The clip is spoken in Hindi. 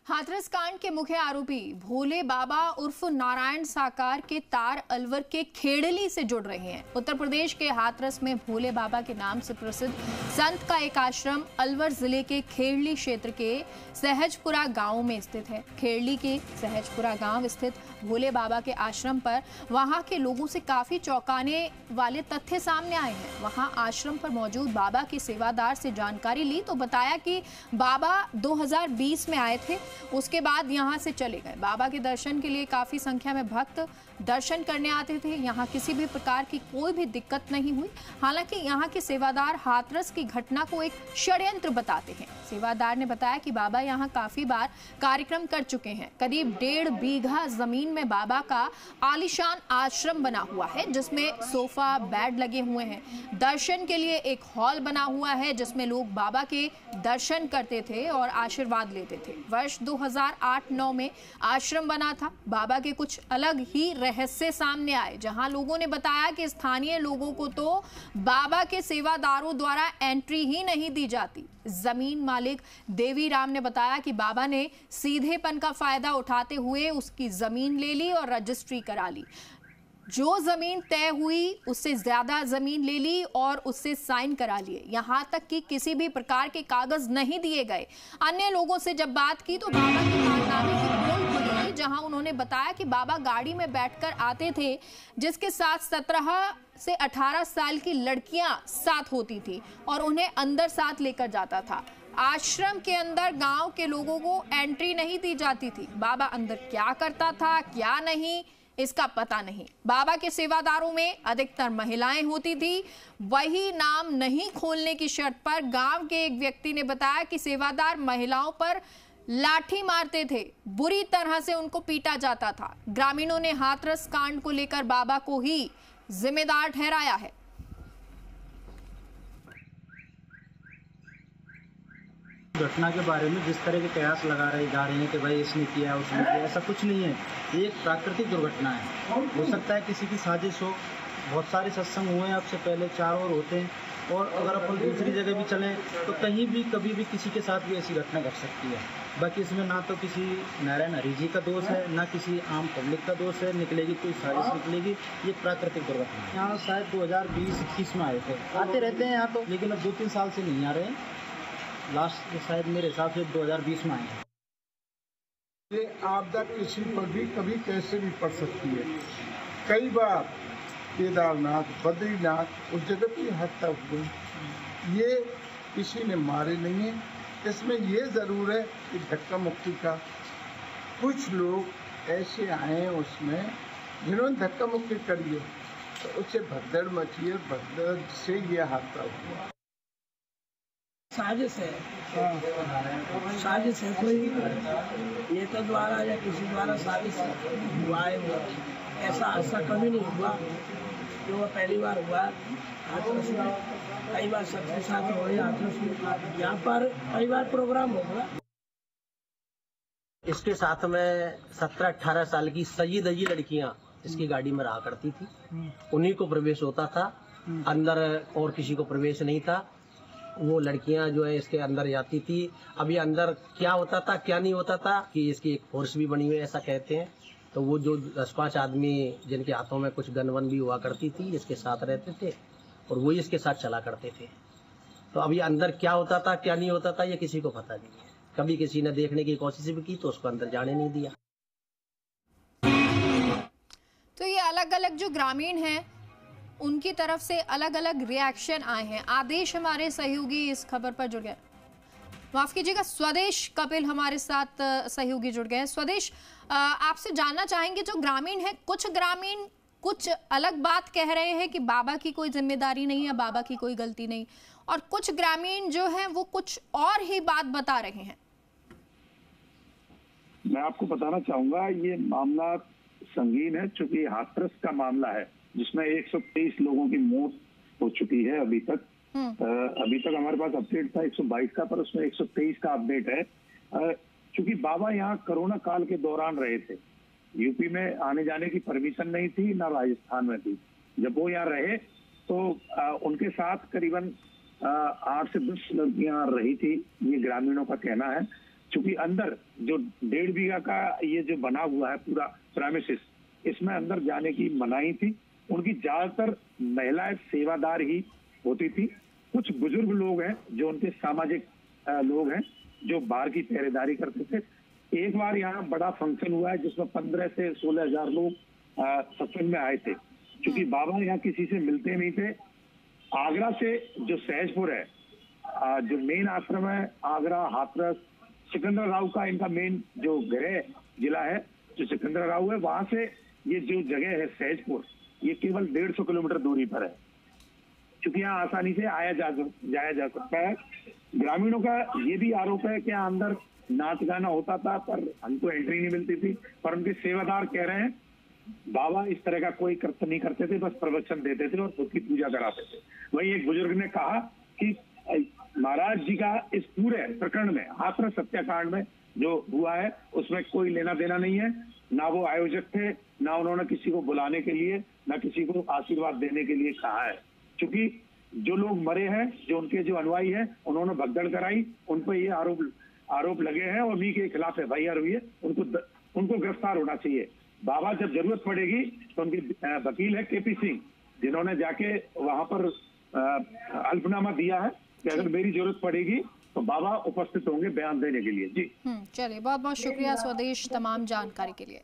हाथरस कांड के मुख्य आरोपी भोले बाबा उर्फ नारायण साकार के तार अलवर के खेड़ली से जुड़ रहे हैं। उत्तर प्रदेश के हाथरस में भोले बाबा के नाम से प्रसिद्ध संत का एक आश्रम अलवर जिले के खेड़ली क्षेत्र के सहजपुरा गांव में स्थित है। खेड़ली के सहजपुरा गांव स्थित भोले बाबा के आश्रम पर वहां के लोगों से काफी चौंकाने वाले तथ्य सामने आए हैं। वहां आश्रम पर मौजूद बाबा के सेवादार से जानकारी ली तो बताया कि बाबा 2020 में आए थे, उसके बाद यहां से चले गए। बाबा के दर्शन के लिए काफी संख्या में भक्त दर्शन करने आते थे। यहां किसी भी प्रकार की कोई भी दिक्कत नहीं हुई। हालांकि यहां के सेवादार हाथरस की घटना को एक षड्यंत्र बताते हैं। सेवादार ने बताया कि बाबा यहां काफी बार कार्यक्रम कर चुके हैं। करीब 1.5 बीघा जमीन में बाबा का आलीशान आश्रम बना हुआ है, जिसमें सोफा बेड लगे हुए हैं। दर्शन के लिए एक हॉल बना हुआ है, जिसमें लोग बाबा के दर्शन करते थे और आशीर्वाद लेते थे। वर्ष 2008-9 में आश्रम बना था। बाबा के कुछ अलग ही रहस्य सामने आए, जहां लोगों ने बताया कि स्थानीय लोगों को तो बाबा के सेवादारों द्वारा एंट्री ही नहीं दी जाती। जमीन मालिक देवी राम ने बताया कि बाबा ने सीधेपन का फायदा उठाते हुए उसकी जमीन ले ली और रजिस्ट्री करा ली। जो जमीन तय हुई उससे ज्यादा जमीन ले ली और उससे साइन करा लिए। यहां तक कि किसी भी प्रकार के कागज नहीं दिए गए। अन्य लोगों से जब बात की तो बाबा के कारनामे की पोल खुली, जहां उन्होंने बताया कि बाबा गाड़ी में बैठकर आते थे, जिसके साथ 17 से 18 साल की लड़कियां साथ होती थी और उन्हें अंदर साथ लेकर जाता था। आश्रम के अंदर गांव के लोगों को एंट्री नहीं दी जाती थी। बाबा अंदर क्या करता था क्या नहीं, इसका पता नहीं। बाबा के सेवादारों में अधिकतर महिलाएं होती थी। वही नाम नहीं खोलने की शर्त पर गांव के एक व्यक्ति ने बताया कि सेवादार महिलाओं पर लाठी मारते थे, बुरी तरह से उनको पीटा जाता था। ग्रामीणों ने हाथरस कांड को लेकर बाबा को ही जिम्मेदार ठहराया है। घटना के बारे में जिस तरह के कयास लगा रहे जा रहे हैं कि भाई इसने किया उसने किया, ऐसा कुछ नहीं है। ये एक प्राकृतिक दुर्घटना है। हो सकता है किसी की साजिश हो। बहुत सारे सत्संग हुए हैं आपसे पहले, 4 और होते हैं। और अगर अपन दूसरी जगह भी चलें तो कहीं भी कभी भी किसी के साथ भी ऐसी घटना घट सकती है। बाकी इसमें ना तो किसी नारायण हरि जी का दोष है, ना किसी आम पब्लिक का दोष है। निकलेगी कोई साजिश निकलेगी। ये प्राकृतिक दुर्घटना है। यहाँ शायद 2020-21 में आए थे, आते रहते हैं यहाँ तो, लेकिन अब 2-3 साल से नहीं आ रहे हैं। लास्ट शायद मेरे हिसाब से 2020 में आए हैं। ये आपदा किसी पर भी कभी कैसे भी पड़ सकती है। कई बार केदारनाथ, बद्रीनाथ उस जगह की हत्या हुई। ये किसी ने मारे नहीं है। इसमें ये ज़रूर है कि धक्का मुक्की का कुछ लोग ऐसे आए हैं उसमें जिन्होंने धक्का मुक्की करी है, तो उससे भगदड़ मची है। भगदड़ से ये हादसा हुआ। साजिश है, साजिश है। कोई नेता द्वारा या किसी द्वारा साजिश हुआ है, वो ऐसा कभी नहीं हुआ। जो पहली बार हुआ हाथरस में, कई बार सबके साथ हो रही हाथरस में, यहाँ पर कई बार प्रोग्राम होगा। इसके साथ में 17-18 साल की सजी दजी लड़कियां इसकी गाड़ी में रहा करती थी। उन्हीं को प्रवेश होता था, अंदर और किसी को प्रवेश नहीं था। वो लड़कियां जो है इसके अंदर जाती थी। अभी अंदर क्या होता था क्या नहीं होता था कि इसकी एक फोर्स भी बनी हुई है, ऐसा कहते हैं। तो वो जो 10-5 आदमी जिनके हाथों में कुछ गन वन भी हुआ करती थी, इसके साथ रहते थे और वही इसके साथ चला करते थे। तो अभी अंदर क्या होता था क्या नहीं होता था ये किसी को पता नहीं है। कभी किसी ने देखने की कोशिश भी की तो उसको अंदर जाने नहीं दिया। तो ये अलग अलग जो ग्रामीण हैं उनकी तरफ से अलग अलग रिएक्शन आए हैं। आदेश हमारे सहयोगी इस खबर पर जुड़ गए, माफ कीजिएगा, स्वदेश कपिल हमारे साथ सहयोगी जुड़ गए हैं। स्वदेश, आपसे जानना चाहेंगे, जो ग्रामीण है, कुछ ग्रामीण कुछ अलग बात कह रहे हैं कि बाबा की कोई जिम्मेदारी नहीं है, बाबा की कोई गलती नहीं, और कुछ ग्रामीण जो हैं वो कुछ और ही बात बता रहे हैं। मैं आपको बताना चाहूंगा ये मामला संगीन है, चूंकि हाथरस का मामला है जिसमें 123 लोगों की मौत हो चुकी है अभी तक। हमारे पास अपडेट था 122 का, पर उसमें 123 का अपडेट है। चूंकि बाबा यहाँ कोरोना काल के दौरान रहे थे, यूपी में आने जाने की परमिशन नहीं थी, ना राजस्थान में थी। जब वो यहाँ रहे तो उनके साथ करीबन 8 से 10 लड़कियां रही थी, ये ग्रामीणों का कहना है। चूंकि अंदर जो 1.5 बीघा का ये जो बना हुआ है पूरा प्रेमिसेस, इसमें अंदर जाने की मनाही थी। उनकी ज्यादातर महिलाएं सेवादार ही होती थी। कुछ बुजुर्ग लोग हैं जो उनके सामाजिक लोग हैं जो बाहर की पहरेदारी करते थे। एक बार यहाँ बड़ा फंक्शन हुआ है जिसमें 15 से 16 हजार लोग सत्संग में आए थे। क्योंकि बाबा यहाँ किसी से मिलते नहीं थे। आगरा से जो सहजपुर है, जो मेन आश्रम है, आगरा, हाथरस, सिकंदराबाद का इनका मेन जो गृह जिला है जो सिकंदराबाद है, वहां से ये जो जगह है सहजपुर, ये केवल 150 किलोमीटर दूरी पर है। क्योंकि यहाँ आसानी से जाया जा सकता है। ग्रामीणों का ये भी आरोप है कि यहाँ अंदर नाच गाना होता था पर हमको एंट्री नहीं मिलती थी। पर उनके सेवादार कह रहे हैं बाबा इस तरह का कोई कृत्य नहीं करते थे, बस प्रवचन देते थे और खुद की पूजा कराते थे। वहीं एक बुजुर्ग ने कहा कि महाराज जी का इस पूरे प्रकरण में, हाथरस हत्याकांड में जो हुआ है उसमें कोई लेना देना नहीं है। ना वो आयोजक थे, ना उन्होंने किसी को बुलाने के लिए, ना किसी को आशीर्वाद देने के लिए कहा है। क्योंकि जो लोग मरे हैं, जो उनके जो अनुयायी हैं, उन्होंने भगदड़ कराई, उन पर ये आरोप लगे हैं और उन्हीं के खिलाफ एफआईआर हुई है। उनको गिरफ्तार होना चाहिए। बाबा जब जरूरत पड़ेगी तो उनके वकील है केपी सिंह, जिन्होंने जाके वहां पर हल्फनामा दिया है कि अगर मेरी जरूरत पड़ेगी तो बाबा उपस्थित होंगे बयान देने के लिए। जी चलिए, बहुत बहुत शुक्रिया स्वदेश तमाम जानकारी के लिए।